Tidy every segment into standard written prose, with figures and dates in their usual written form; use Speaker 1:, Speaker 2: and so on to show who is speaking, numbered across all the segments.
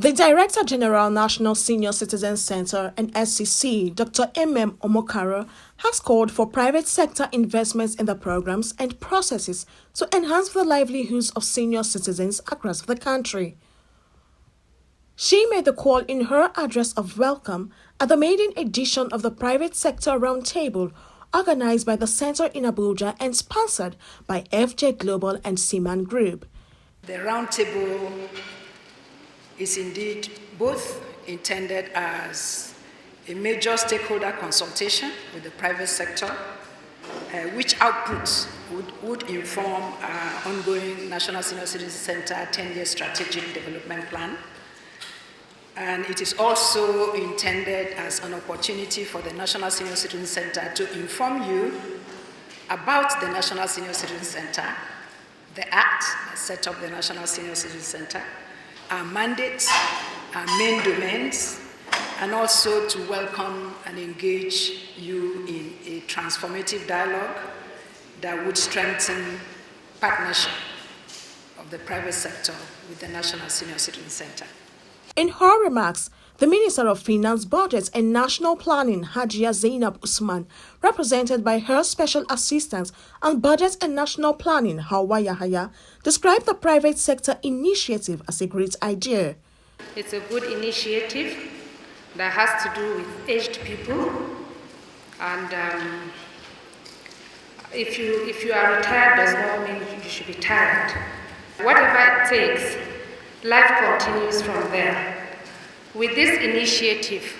Speaker 1: The Director General National Senior Citizens Center (NSCC), Dr. Emem Omokaro, has called for private sector investments in the programs and processes to enhance the livelihoods of senior citizens across the country. She made the call in her address of welcome at the maiden edition of the Private Sector Roundtable organized by the Center in Abuja and sponsored by FJ Global and Siemens Group.
Speaker 2: The roundtable is indeed both intended as a major stakeholder consultation with the private sector, which outputs would inform our ongoing National Senior Citizen Center 10-year strategic development plan. And it is also intended as an opportunity for the National Senior Citizen Center to inform you about the National Senior Citizen Center, the act that set up the National Senior Citizen Center, our mandates, our main domains, and also to welcome and engage you in a transformative dialogue that would strengthen partnership of the private sector with the National Senior Citizen Center.
Speaker 1: In her remarks, the Minister of Finance, Budget and National Planning, Hajia Zainab Usman, represented by her Special Assistant on Budget and National Planning, Hawa Yahaya, described the private sector initiative as a great idea.
Speaker 3: It's a good initiative that has to do with aged people, and if you are retired does not mean you should be tired. Whatever it takes, life continues from there. With this initiative,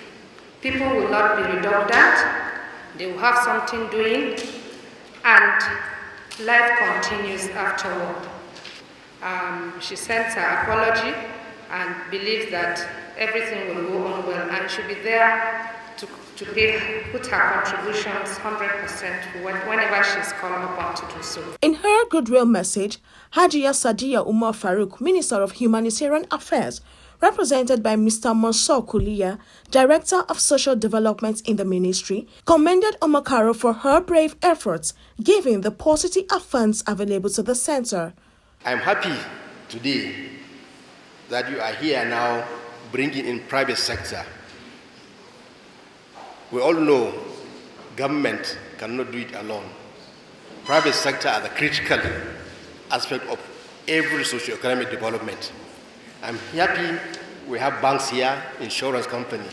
Speaker 3: people will not be redundant, they will have something doing, and life continues afterward. She sent her apology and believes that everything will go on well, and she'll be there to put her contributions 100% whenever she's called upon to do so.
Speaker 1: In her goodwill message, Hajia Sadiya Umar Farouk, Minister of Humanitarian Affairs, represented by Mr. Mansour Kuliya, Director of Social Development in the ministry, commended Omokaro for her brave efforts, giving the paucity of funds available to the center.
Speaker 4: I'm happy today that you are here now bringing in private sector. We all know government cannot do it alone. Private sector are the critical aspect of every socio-economic development. I'm happy we have banks here, insurance company,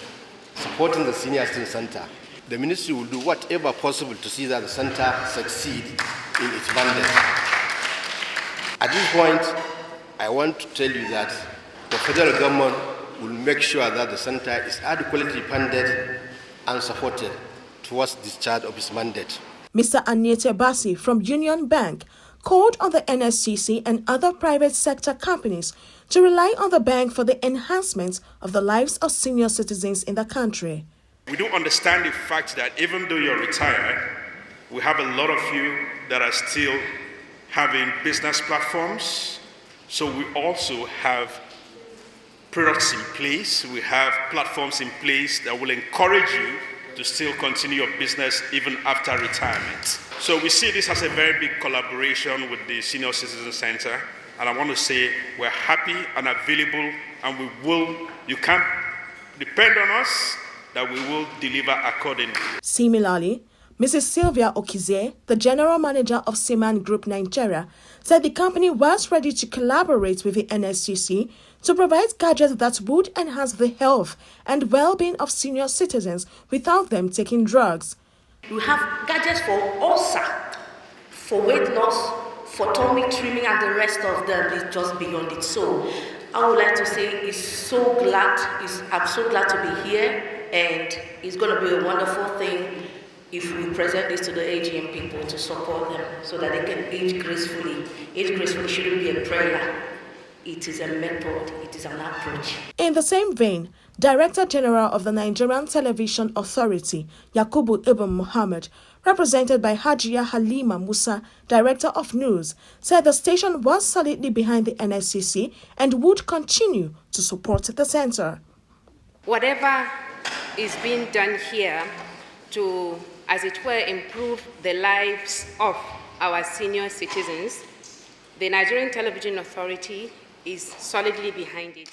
Speaker 4: supporting the Senior Citizen Center. The ministry will do whatever possible to see that the center succeed in its mandate. At this point, I want to tell you that the federal government will make sure that the center is adequately funded and supported towards discharge of its mandate.
Speaker 1: Mr. Anyete Basi from Union Bank called on the NSCC and other private sector companies to rely on the bank for the enhancement of the lives of senior citizens in the country.
Speaker 5: We do understand the fact that even though you're retired, we have a lot of you that are still having business platforms. So we also have products in place, we have platforms in place that will encourage you to still continue your business even after retirement. So we see this as a very big collaboration with the Senior Citizen Center, and I want to say we're happy and available, and you can depend on us that we will deliver accordingly.
Speaker 1: Similarly, Mrs. Sylvia Okize, the General Manager of Siemens Group Nigeria, said the company was ready to collaborate with the NSCC to provide gadgets that would enhance the health and well-being of senior citizens without them taking drugs.
Speaker 6: We have gadgets for ulcer, for weight loss, for tummy trimming, and the rest of them is just beyond it. So I would like to say I'm so glad to be here, and it's going to be a wonderful thing if we present this to the AGM people to support them so that they can age gracefully. Age gracefully shouldn't be a prayer. It is a method, it is an approach.
Speaker 1: In the same vein, Director General of the Nigerian Television Authority, Yakubu Ibn Muhammad, represented by Hajia Halima Musa, Director of News, said the station was solidly behind the NSCC and would continue to support the center.
Speaker 3: Whatever is being done here to, as it were, improve the lives of our senior citizens, the Nigerian Television Authority is solidly behind it.